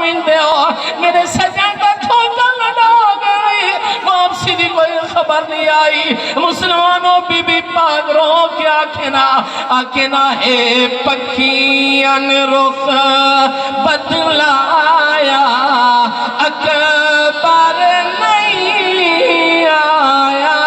زمین دے ہو میرے سجن کا چھوٹا لڑا گئی واپسی دی کوئی خبر نہیں آئی مسلمانوں بی بی پاک رو کے آکھنا ہے پکھیان رخ بدلایا اکبر نہیں آیا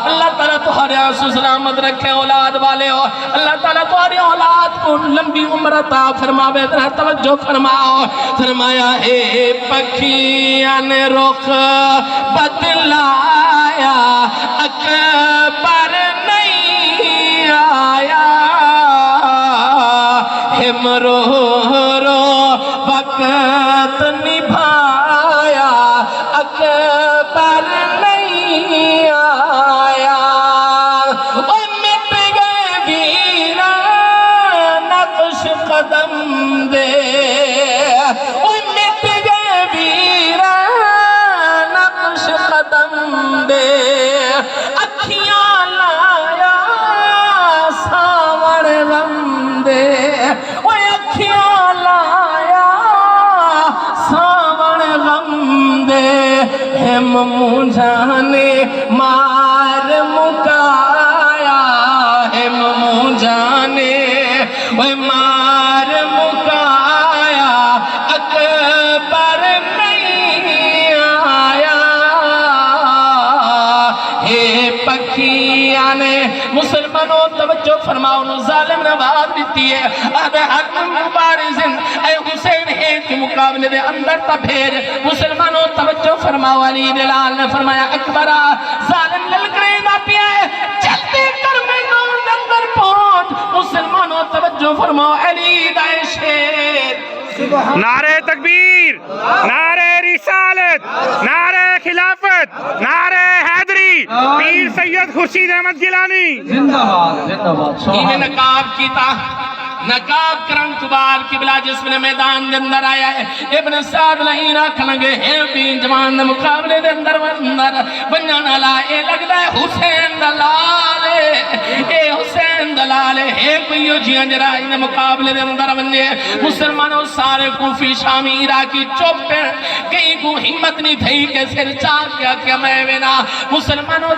اللہ تعالیٰ تمہارے آنسو سلامت رکھے اولاد والے ہو اللہ تعالیٰ تمہاری اولاد کو لمبی عمر عطا فرماوے ذرا توجہ فرماؤ فرمایا ہے پکھیان رخ بدلایا اکبر نہیں آیا ہم رو وقت نبھایا اکبر نہیں آیا اوہ مٹ گئے ویران نقش قدم دے اوہ مٹ گئے ویران نقش قدم دے اکھیاں لایا ساور غم دے اوہ اکھیاں لایا ساور غم دے ہم مجھانے مار مکایا ہم مجھانے مار مکایا اکبر نہیں آیا ہے پکھیان مسلمانوں توجہ فرماؤ نو ظالم نواز دیتی ہے اب حق مبارزن اے حسین ہے کے مقابلے دے اندر تا بھیج مسلمانوں توجہ فرماؤ علی دلال نے فرمایا اکبرہ ظالم للکرے دا پیا ہے جلدی کر میدان دے اندر پہنچ مسلمانوں توجہ فرماؤ علی دا شیر نعرہ تکبیر نعرہ رسالت نعرہ خلافت نعرہ حیدری پیر سید خورشید احمد گیلانی زندہ باد انہیں نقاب کیتا نقاب کرن تبار قبلہ جس میں میدان دے اندر آیا ہے ابن سعد لہین آکھ لگے ہیں بین جوان دے مقابلے دے اندر بنجانا لائے لگ دائے حسین دلالے اے حسین دلالے ہے کوئی یو جیاں جرائی دے مقابلے دے اندر بنجے مسلمانوں سارے کوفی شامی عراقی چوپ پہ کہیں کو ہمت نہیں تھی کہ سر چاہ کیا میں بنا مسلمانوں